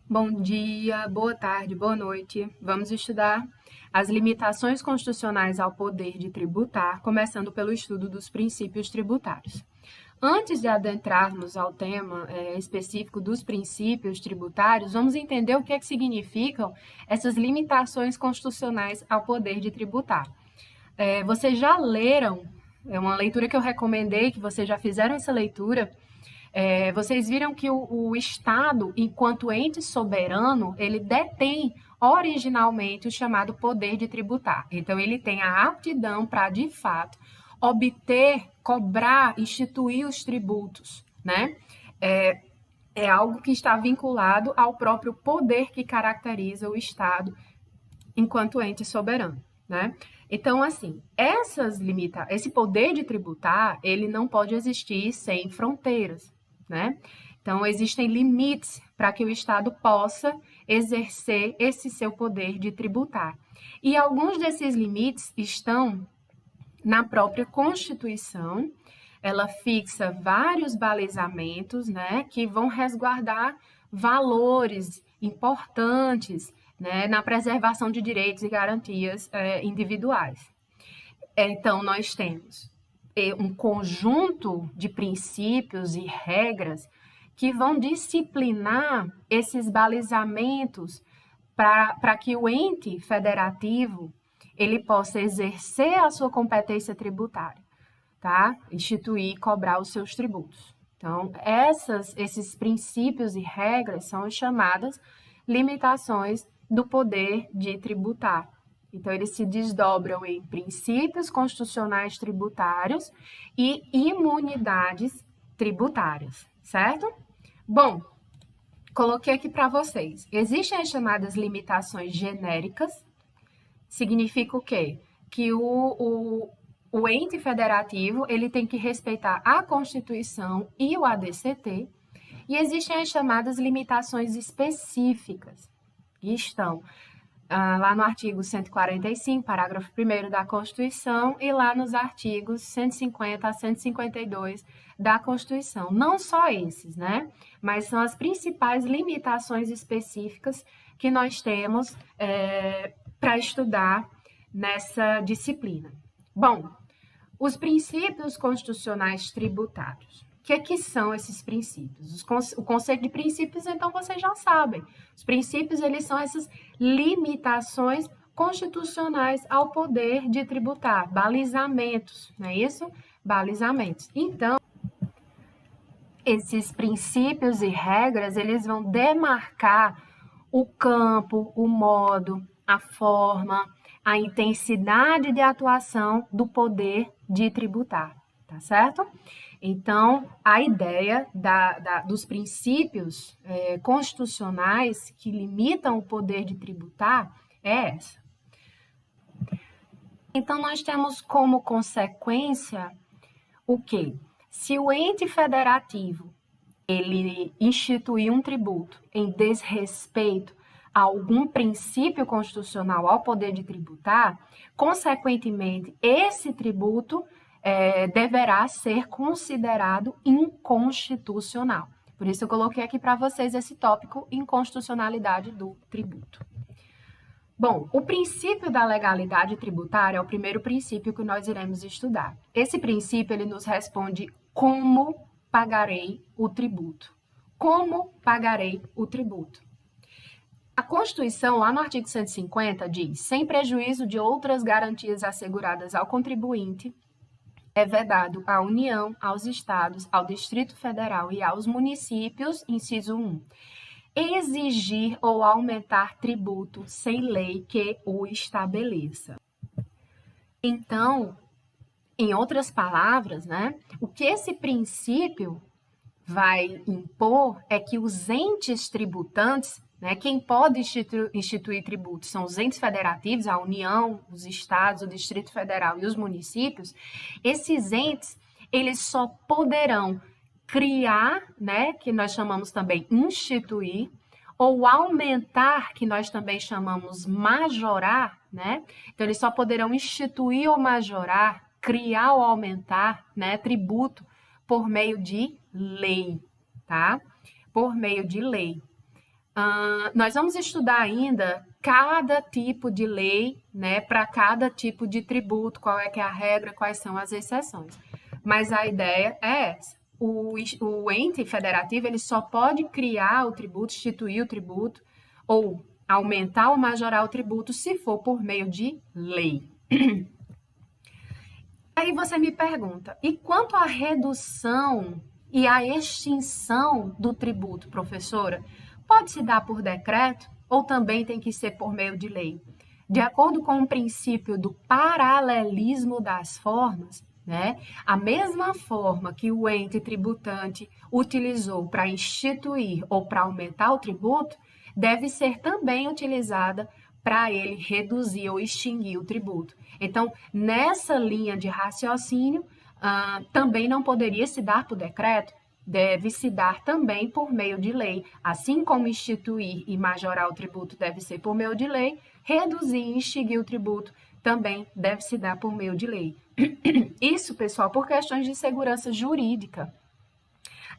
Bom dia, boa tarde, boa noite. Vamos estudar as limitações constitucionais ao poder de tributar, começando pelo estudo dos princípios tributários. Antes de adentrarmos ao tema específico dos princípios tributários, vamos entender o que é que significam essas limitações constitucionais ao poder de tributar. Vocês já leram, é uma leitura que eu recomendei, que vocês já fizeram essa leitura. Vocês viram que o Estado, enquanto ente soberano, ele detém originalmente o chamado poder de tributar. Então, ele tem a aptidão para, de fato, obter, cobrar, instituir os tributos, né? É algo que está vinculado ao próprio poder que caracteriza o Estado enquanto ente soberano, né? Então, assim, esse poder de tributar, ele não pode existir sem fronteiras, né? Então, existem limites para que o Estado possa exercer esse seu poder de tributar. E alguns desses limites estão na própria Constituição. Ela fixa vários balizamentos, né, que vão resguardar valores importantes, né, na preservação de direitos e garantias individuais. Então, nós temos um conjunto de princípios e regras que vão disciplinar esses balizamentos para que o ente federativo ele possa exercer a sua competência tributária, tá? Instituir e cobrar os seus tributos. Então, esses princípios e regras são as chamadas limitações do poder de tributar. Então, eles se desdobram em princípios constitucionais tributários e imunidades tributárias, certo? Bom, coloquei aqui para vocês. Existem as chamadas limitações genéricas. Significa o quê? Que o ente federativo ele tem que respeitar a Constituição e o ADCT. E existem as chamadas limitações específicas, que estão lá no artigo 145, parágrafo 1º da Constituição, e lá nos artigos 150 a 152 da Constituição. Não só esses, né? Mas são as principais limitações específicas que nós temos para estudar nessa disciplina. Bom, os princípios constitucionais tributários. O que são esses princípios? O conceito de princípios, então, vocês já sabem. Os princípios, eles são essas limitações constitucionais ao poder de tributar, balizamentos, não é isso? Balizamentos. Então, esses princípios e regras, eles vão demarcar o campo, o modo, a forma, a intensidade de atuação do poder de tributar, tá certo? Então, a ideia dos princípios constitucionais que limitam o poder de tributar é essa. Então, nós temos como consequência o quê? Se o ente federativo ele instituir um tributo em desrespeito a algum princípio constitucional ao poder de tributar, consequentemente, esse tributo deverá ser considerado inconstitucional. Por isso, eu coloquei aqui para vocês esse tópico, inconstitucionalidade do tributo. Bom, o princípio da legalidade tributária é o primeiro princípio que nós iremos estudar. Esse princípio, ele nos responde como pagarei o tributo. Como pagarei o tributo? A Constituição, lá no artigo 150, diz: sem prejuízo de outras garantias asseguradas ao contribuinte, é vedado à União, aos Estados, ao Distrito Federal e aos municípios, inciso 1, exigir ou aumentar tributo sem lei que o estabeleça. Então, em outras palavras, né, o que esse princípio vai impor é que os entes tributantes, né, quem pode instituir tributos são os entes federativos, a União, os estados, o Distrito Federal e os municípios. Esses entes, eles só poderão criar, né, que nós chamamos também instituir, ou aumentar, que nós também chamamos majorar, né? Então, eles só poderão instituir ou majorar, criar ou aumentar, né, tributo por meio de lei, tá? Por meio de lei. Nós vamos estudar ainda cada tipo de lei, né, para cada tipo de tributo, qual é que é a regra, quais são as exceções. Mas a ideia é essa. O ente federativo ele só pode criar o tributo, instituir o tributo ou aumentar ou majorar o tributo se for por meio de lei. Aí você me pergunta, e quanto à redução e à extinção do tributo, professora? Pode se dar por decreto ou também tem que ser por meio de lei? De acordo com o princípio do paralelismo das formas, né? A mesma forma que o ente tributante utilizou para instituir ou para aumentar o tributo, deve ser também utilizada para ele reduzir ou extinguir o tributo. Então, nessa linha de raciocínio, também não poderia se dar por decreto, deve se dar também por meio de lei. Assim como instituir e majorar o tributo deve ser por meio de lei, reduzir e extinguir o tributo também deve se dar por meio de lei. Isso, pessoal, por questões de segurança jurídica.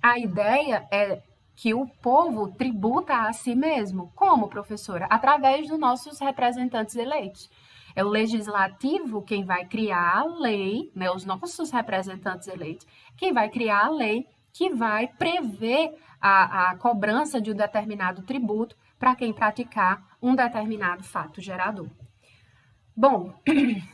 A ideia é que o povo tributa a si mesmo. Como, professora? Através dos nossos representantes eleitos. É o legislativo quem vai criar a lei, né, os nossos representantes eleitos, quem vai criar a lei que vai prever a cobrança de um determinado tributo para quem praticar um determinado fato gerador. Bom,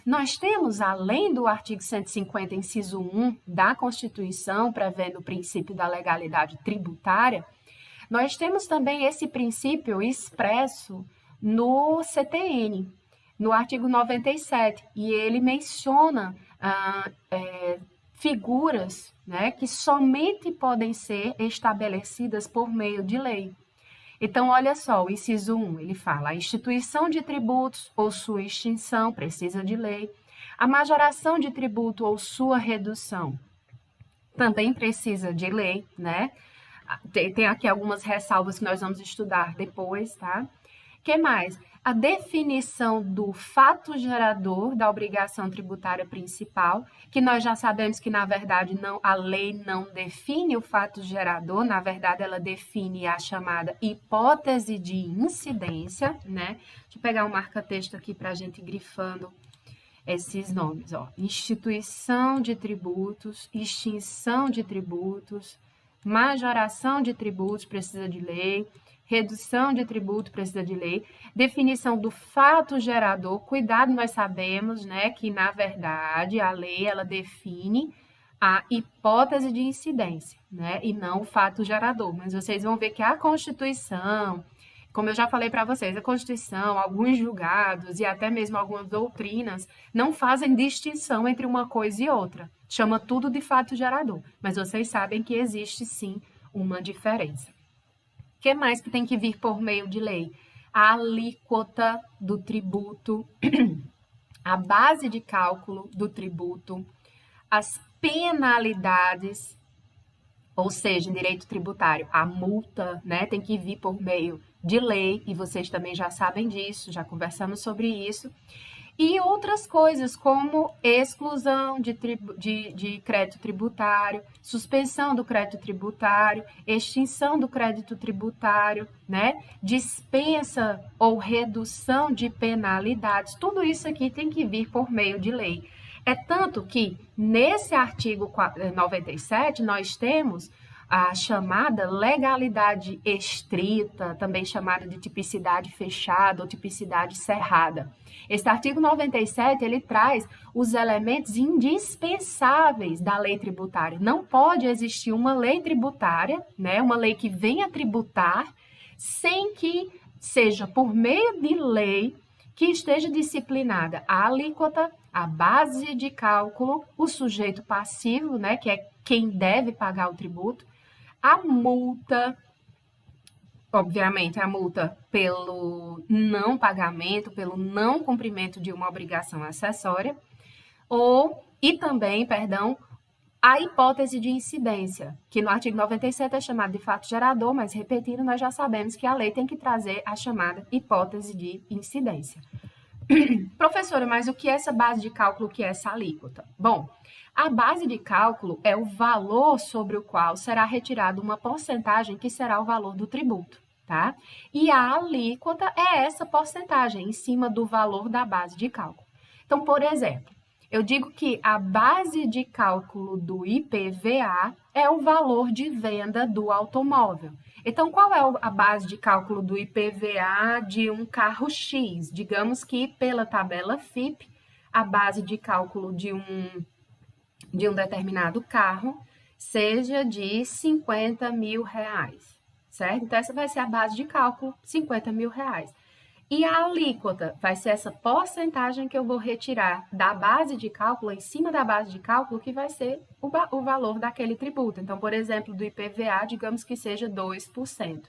nós temos, além do artigo 150, inciso 1 da Constituição, prevendo o princípio da legalidade tributária, nós temos também esse princípio expresso no CTN, no artigo 97, e ele menciona figuras, né, que somente podem ser estabelecidas por meio de lei. Então, olha só, o inciso 1, ele fala: a instituição de tributos ou sua extinção precisa de lei. A majoração de tributo ou sua redução também precisa de lei, né? Tem aqui algumas ressalvas que nós vamos estudar depois, tá? O que mais? A definição do fato gerador da obrigação tributária principal, que nós já sabemos que, na verdade, a lei não define o fato gerador, na verdade, ela define a chamada hipótese de incidência, né? Deixa eu pegar um marca-texto aqui para a gente ir grifando esses nomes, ó. Instituição de tributos, extinção de tributos, majoração de tributos, precisa de lei. Redução de tributo precisa de lei, definição do fato gerador, cuidado, nós sabemos, né, que na verdade a lei ela define a hipótese de incidência, né, e não o fato gerador, mas vocês vão ver que a Constituição, como eu já falei para vocês, a Constituição, alguns julgados e até mesmo algumas doutrinas não fazem distinção entre uma coisa e outra, chama tudo de fato gerador, mas vocês sabem que existe sim uma diferença. O que mais que tem que vir por meio de lei? A alíquota do tributo, a base de cálculo do tributo, as penalidades, ou seja, em direito tributário, a multa, né, tem que vir por meio de lei, e vocês também já sabem disso, já conversamos sobre isso. E outras coisas, como exclusão de crédito tributário, suspensão do crédito tributário, extinção do crédito tributário, né? Dispensa ou redução de penalidades, tudo isso aqui tem que vir por meio de lei. É tanto que, nesse artigo 97, nós temos a chamada legalidade estrita, também chamada de tipicidade fechada ou tipicidade cerrada. Este artigo 97, ele traz os elementos indispensáveis da lei tributária. Não pode existir uma lei tributária, né, uma lei que venha tributar, sem que seja por meio de lei que esteja disciplinada a alíquota, a base de cálculo, o sujeito passivo, né, que é quem deve pagar o tributo, a multa, obviamente, a multa pelo não pagamento, pelo não cumprimento de uma obrigação acessória, e também, a hipótese de incidência, que no artigo 97 é chamada de fato gerador, mas repetindo, nós já sabemos que a lei tem que trazer a chamada hipótese de incidência. Professora, mas o que é essa base de cálculo, o que é essa alíquota? Bom, a base de cálculo é o valor sobre o qual será retirada uma porcentagem que será o valor do tributo, tá? E a alíquota é essa porcentagem em cima do valor da base de cálculo. Então, por exemplo, eu digo que a base de cálculo do IPVA é o valor de venda do automóvel. Então, qual é a base de cálculo do IPVA de um carro X? Digamos que pela tabela FIPE, a base de cálculo de um determinado carro seja de 50 mil reais, certo? Então, essa vai ser a base de cálculo, 50 mil reais. E a alíquota vai ser essa porcentagem que eu vou retirar da base de cálculo, em cima da base de cálculo, que vai ser o valor daquele tributo. Então, por exemplo, do IPVA, digamos que seja 2%.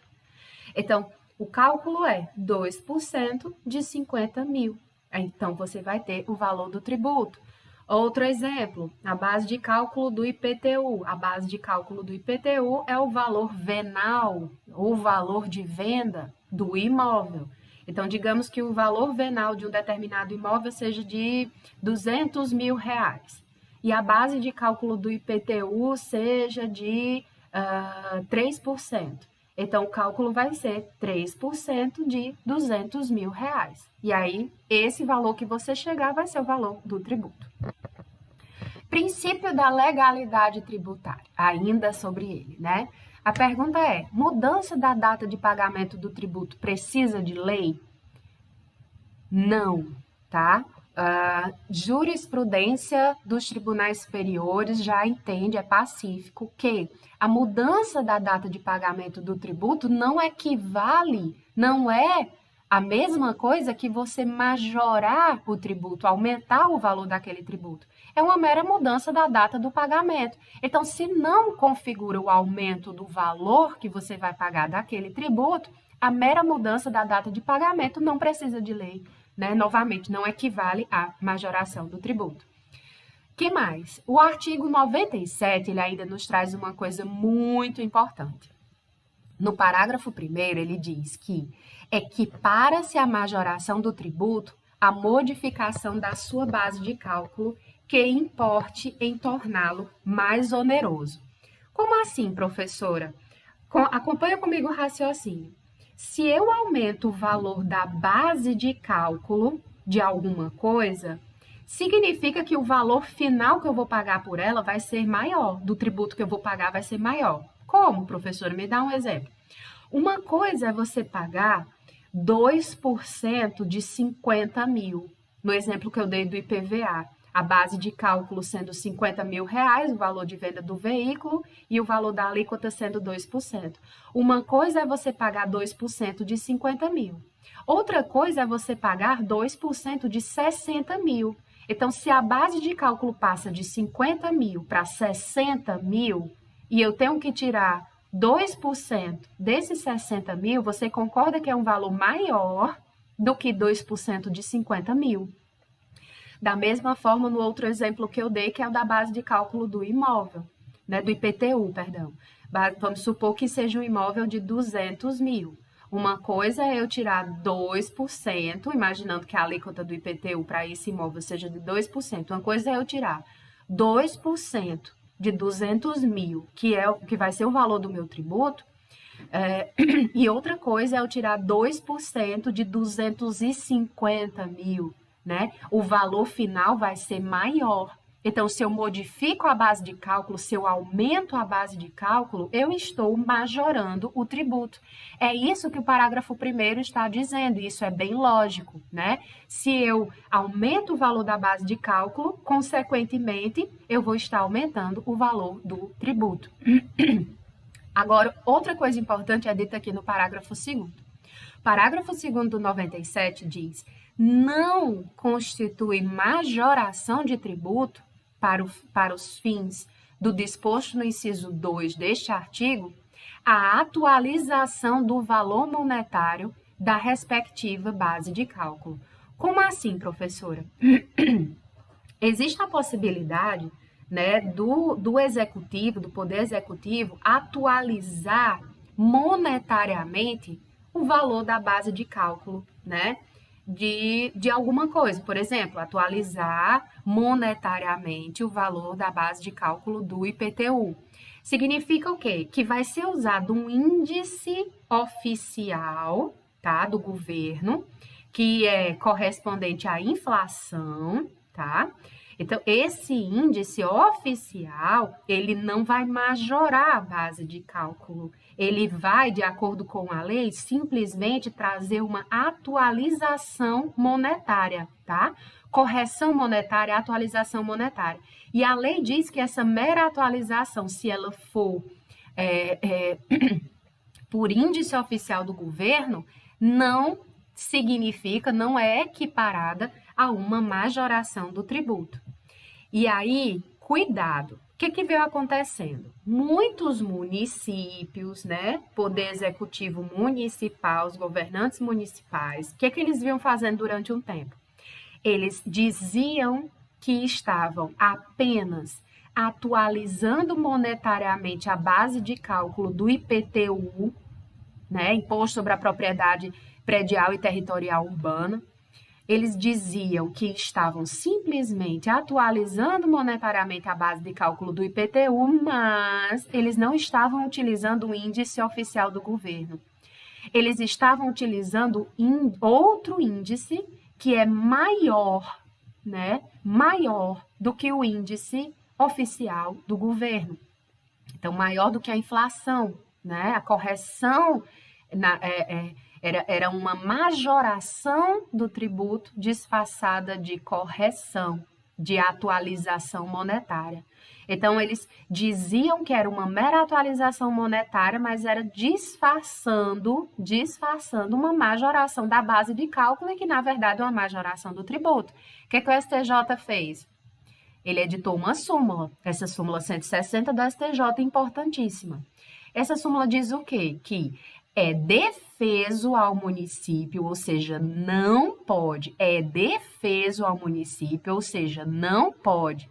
Então, o cálculo é 2% de 50 mil. Então, você vai ter o valor do tributo. Outro exemplo, a base de cálculo do IPTU. A base de cálculo do IPTU é o valor venal, ou valor de venda do imóvel. Então, digamos que o valor venal de um determinado imóvel seja de 200 mil reais. E a base de cálculo do IPTU seja de 3%. Então, o cálculo vai ser 3% de 200 mil reais. E aí, esse valor que você chegar vai ser o valor do tributo. Princípio da legalidade tributária, ainda sobre ele, né? A pergunta é, mudança da data de pagamento do tributo precisa de lei? Não, tá? Jurisprudência dos tribunais superiores já entende, é pacífico, que a mudança da data de pagamento do tributo não equivale, não é a mesma coisa que você majorar o tributo, aumentar o valor daquele tributo. É uma mera mudança da data do pagamento. Então, se não configura o aumento do valor que você vai pagar daquele tributo, a mera mudança da data de pagamento não precisa de lei, né? Novamente, não equivale à majoração do tributo. Que mais? O artigo 97, ele ainda nos traz uma coisa muito importante. No parágrafo 1º, ele diz que equipara-se à majoração do tributo a modificação da sua base de cálculo que importe em torná-lo mais oneroso. Como assim, professora? Acompanha comigo o raciocínio. Se eu aumento o valor da base de cálculo de alguma coisa, significa que o valor final que eu vou pagar por ela vai ser maior, do tributo que eu vou pagar vai ser maior. Como, professora? Me dá um exemplo. Uma coisa é você pagar 2% de 50 mil, no exemplo que eu dei do IPVA. A base de cálculo sendo 50 mil reais, o valor de venda do veículo, e o valor da alíquota sendo 2%. Uma coisa é você pagar 2% de 50 mil. Outra coisa é você pagar 2% de 60 mil. Então, se a base de cálculo passa de 50 mil para 60 mil, e eu tenho que tirar 2% desses 60 mil, você concorda que é um valor maior do que 2% de 50 mil. Da mesma forma, no outro exemplo que eu dei, que é o da base de cálculo do imóvel, né, do IPTU, perdão. Vamos supor que seja um imóvel de 200 mil. Uma coisa é eu tirar 2%, imaginando que a alíquota do IPTU para esse imóvel seja de 2%. Uma coisa é eu tirar 2% de 200 mil, que vai ser o valor do meu tributo, e outra coisa é eu tirar 2% de 250 mil, né? O valor final vai ser maior. Então, se eu modifico a base de cálculo, se eu aumento a base de cálculo, eu estou majorando o tributo. É isso que o parágrafo 1º está dizendo, e isso é bem lógico, né? Se eu aumento o valor da base de cálculo, consequentemente, eu vou estar aumentando o valor do tributo. Agora, outra coisa importante é dita aqui no parágrafo 2º. Parágrafo 2º do 97 diz: não constitui majoração de tributo para os fins do disposto no inciso 2 deste artigo a atualização do valor monetário da respectiva base de cálculo. Como assim, professora? Existe a possibilidade, né, do executivo, do poder executivo, atualizar monetariamente o valor da base de cálculo, né, de alguma coisa. Por exemplo, atualizar monetariamente o valor da base de cálculo do IPTU. Significa o quê? Que vai ser usado um índice oficial, tá, do governo, que é correspondente à inflação, tá? Então, esse índice oficial, ele não vai majorar a base de cálculo. Ele vai, de acordo com a lei, simplesmente trazer uma atualização monetária, tá? Correção monetária, atualização monetária. E a lei diz que essa mera atualização, se ela for por índice oficial do governo, não significa, não é equiparada a uma majoração do tributo. E aí, cuidado. O que veio acontecendo? Muitos municípios, né, poder executivo municipal, os governantes municipais, o que eles vinham fazendo durante um tempo? Eles diziam que estavam apenas atualizando monetariamente a base de cálculo do IPTU, né, Imposto sobre a Propriedade Predial e Territorial Urbana. Eles diziam que estavam simplesmente atualizando monetariamente a base de cálculo do IPTU, mas eles não estavam utilizando o índice oficial do governo. Eles estavam utilizando outro índice que é maior, né? Maior do que o índice oficial do governo. Então, maior do que a inflação, né? A correção era uma majoração do tributo disfarçada de correção, de atualização monetária. Então, eles diziam que era uma mera atualização monetária, mas era disfarçando uma majoração da base de cálculo e que, na verdade, é uma majoração do tributo. O que o STJ fez? Ele editou uma súmula, essa súmula 160 do STJ é importantíssima. Essa súmula diz o quê? Que é defeso ao município, ou seja, não pode. É defeso ao município, ou seja, não pode.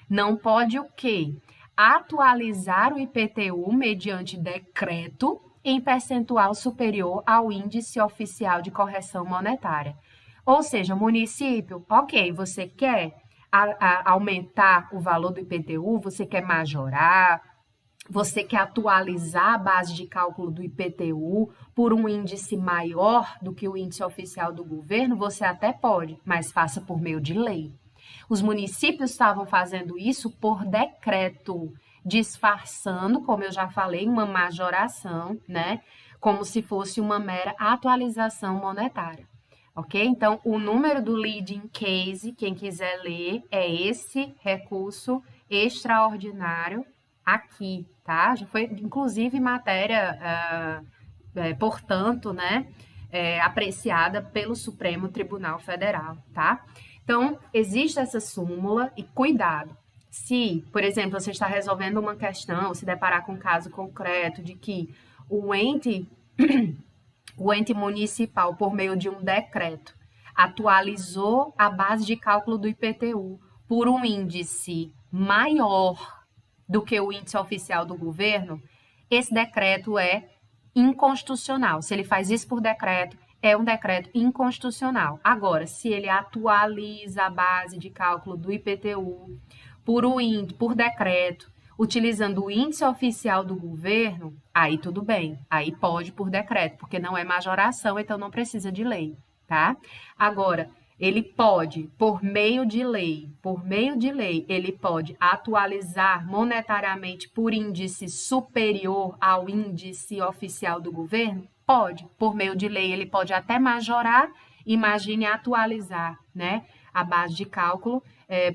Não pode o quê? Atualizar o IPTU mediante decreto em percentual superior ao índice oficial de correção monetária. Ou seja, município, ok, você quer aumentar o valor do IPTU, você quer majorar, você quer atualizar a base de cálculo do IPTU por um índice maior do que o índice oficial do governo, você até pode, mas faça por meio de lei. Os municípios estavam fazendo isso por decreto, disfarçando, como eu já falei, uma majoração, né? Como se fosse uma mera atualização monetária. Ok? Então, o número do leading case, quem quiser ler, é esse recurso extraordinário aqui, tá? Já foi, inclusive, matéria, portanto, né, apreciada pelo Supremo Tribunal Federal, tá? Então, existe essa súmula e cuidado. Se, por exemplo, você está resolvendo uma questão, se deparar com um caso concreto de que o ente municipal, por meio de um decreto, atualizou a base de cálculo do IPTU por um índice maior do que o índice oficial do governo, esse decreto é inconstitucional. Se ele faz isso por decreto, é um decreto inconstitucional. Agora, se ele atualiza a base de cálculo do IPTU por decreto, utilizando o índice oficial do governo, aí tudo bem, aí pode por decreto, porque não é majoração, então não precisa de lei, tá? Agora, ele pode, por meio de lei, ele pode atualizar monetariamente por índice superior ao índice oficial do governo? Pode, por meio de lei, ele pode até majorar, imagine atualizar, né, a base de cálculo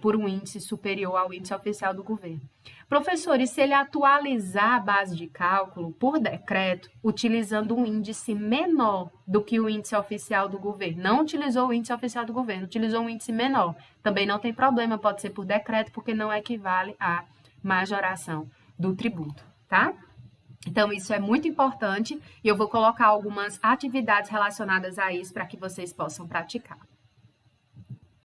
por um índice superior ao índice oficial do governo. Professor, e se ele atualizar a base de cálculo por decreto, utilizando um índice menor do que o índice oficial do governo? Não utilizou o índice oficial do governo, utilizou um índice menor. Também não tem problema, pode ser por decreto, porque não equivale à majoração do tributo, tá? Então, isso é muito importante e eu vou colocar algumas atividades relacionadas a isso para que vocês possam praticar.